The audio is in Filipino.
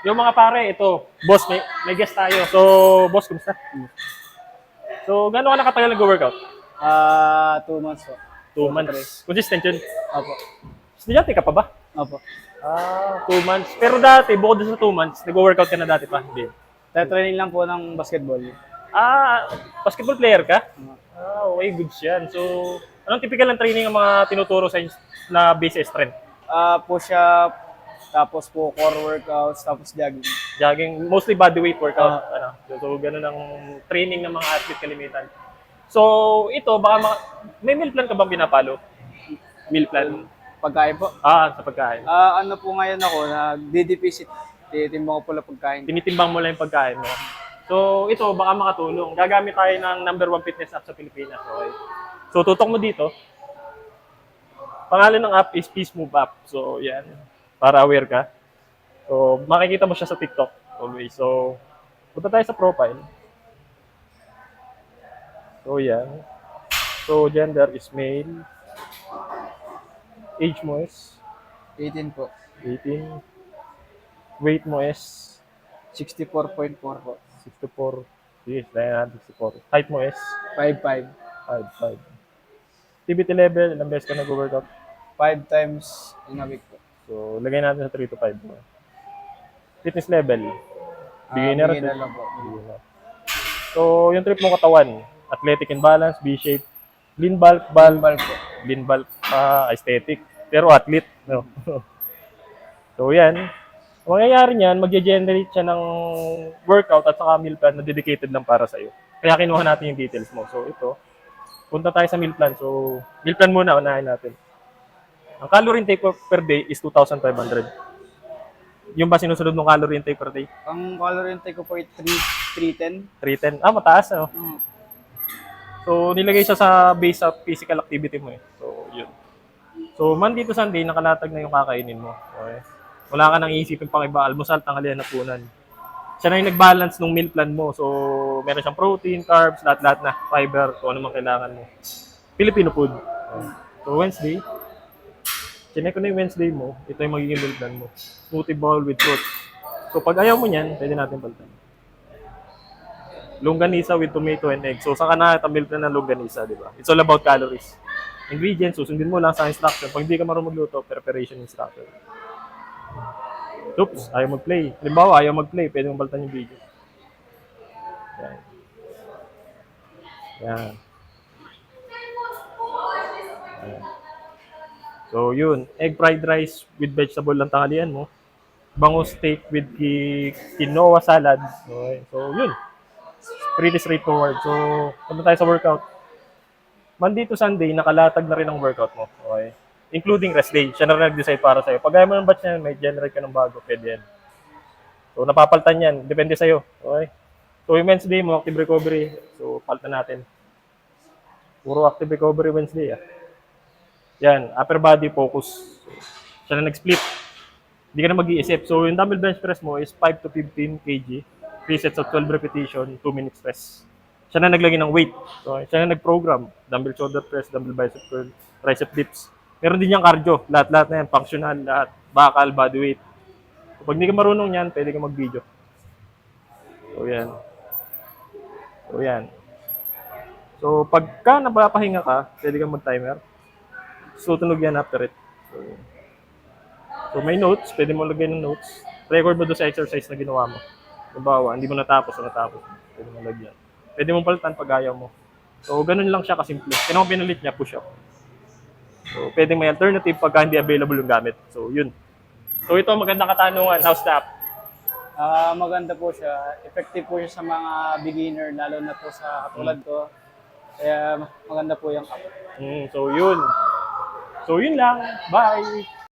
Yung mga pare, ito, boss, may guest tayo. So, boss, kumusta? So, gano'n ka na katagal nag-workout? 2 months po. 2 2 to 3. months. Consistent yun. Opo. Estudyante ka pa ba? Opo. 2 months. Pero dati, bukod dun sa 2 months, nag-workout ka na dati pa? Hindi. Training lang po ng basketball. Ah, basketball player ka? Okay, goods yan. So, anong typical ng training ang mga tinuturo sa inyo na base strength? Push-up, tapos po core workouts, tapos jogging. Jogging, mostly body weight workout. So, ganun ang training ng mga athlete kalimitan. So, ito, may meal plan ka bang pinapalo? Meal plan? Pagkain po. Sa pagkain. Ano po ngayon ako, nag-deficit. Titimbang ko pala pagkain. Tinitimbang mo lang yung pagkain mo. So, ito, baka makatulong. Gagamit tayo ng #1 fitness app sa Pilipinas. Okay? So, tutok mo dito. Pangalan ng app is Peace Move App. So, yan. Para aware ka. So, makikita mo siya sa TikTok always. So, punta tayo sa profile. So, yan. So, gender is male. Age mo is 18 po. 18. Weight mo is 64.4 po. 64. Yes, 64. Height mo is 5'5". 5'5". Activity level, ilang beses ka nag-workout? 5 times in a week po. So, lagay natin sa 3 to 5. Fitness level. Beginner. Beginner lang po. Beginner. So, yung trip mong katawan, athletic and balance, B-shape, lean bulk, lean bulk, aesthetic, pero athlete. No? So, yan. Ang mangyayari niyan, mag-generate siya ng workout at saka meal plan na dedicated lang para sa'yo. Kaya kinuha natin yung details mo. So, ito, punta tayo sa meal plan. So, meal plan muna, unahin natin. Ang calorie intake per day is 2,500. Yung ba sinusunod ng calorie intake per day? Ang calorie intake ko po ay 310. 310. Mataas, no? Mm. So, nilagay siya sa base of physical activity mo eh. So, yun. So, Monday to Sunday, nakalatag na yung kakainin mo. Okay? Wala ka nang iisipin pang iba, almusal, tanghalian, hapunan. Siya na yung nag-balance ng meal plan mo. So, meron siyang protein, carbs, lahat-lahat na, fiber, kung ano man kailangan mo. Filipino food. So, Wednesday, chinek ko na yung Wednesday mo, ito yung magiging meal plan mo. Smoothie bowl with fruits. So, pag ayaw mo niyan, pwede natin palitan. Longganisa with tomato and egg. So, saan ka na meal plan ng longganisa, di ba? It's all about calories. Ingredients, susundin mo lang sa instruction. Pag hindi ka marunong magluto, preparation instruction. Oops, ayaw mag-play. Halimbawa, ayaw mag-play, pwede mong balitan yung video. Yan. Yan. Yan. So, yun. Egg fried rice with vegetable lang tanghalian mo. Bangus steak with quinoa salad. Okay. So, yun. Pretty straightforward. So, punta tayo sa workout. Monday to Sunday, nakalatag na rin ang workout mo. Okay. Including rest day. Siya na rin nag-decide para sa'yo. Pag ayaw mo ng batch niya, may generate ka ng bago. Pwede yan. So, napapalitan yan. Depende sa'yo. Okay? So, yung Wednesday mo, active recovery. So, palitan natin. Puro active recovery Wednesday. Yan. Upper body focus. Siya na nag-split. Hindi ka na mag-iisip. So, yung dumbbell bench press mo is 5 to 15 kg. 3 sets of 12 repetition, 2 minutes rest. Siya na naglagay ng weight. So, siya na nag-program. Dumbbell shoulder press, dumbbell bicep curl, tricep dips. Meron din yung cardio. Lahat-lahat na yan. Functional, lahat. Bakal, body weight. So, pag hindi ka marunong yan, pwede ka mag-video. So, yan. So, yan. So, pagka napapahinga ka, pwede kang mag-timer. Sutunog yan after it. So, may notes. Pwede mo lagay ng notes. Record mo doon sa exercise na ginawa mo. Halimbawa, hindi mo natapos o natapos. Pwede mo lagyan. Pwede mo palitan pag ayaw mo. So, ganun lang siya kasimple. Kaya kung pinalit niya, push up. So, pwedeng may alternative pagka hindi available yung gamit. So, yun. So, ito magandang katanungan. How's the app? Maganda po siya. Effective po siya sa mga beginner, lalo na po sa katulad ko. Kaya maganda po yung app. So, yun. So, yun lang. Bye!